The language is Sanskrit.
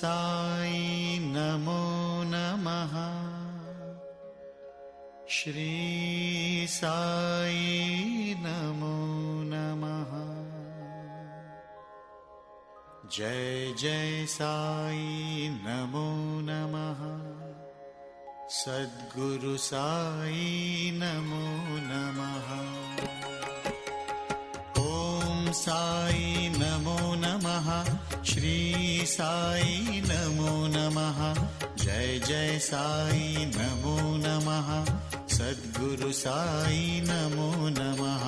साई नमो नमः। श्री साई नमो नमः। जय जय साई नमो नमः। सद्गुरु साई नमो नमः। ओम साई नमो नमः। श्री साई नमो नमः। जय जय साई नमो नमः। सद्गुरु साई नमो नमः।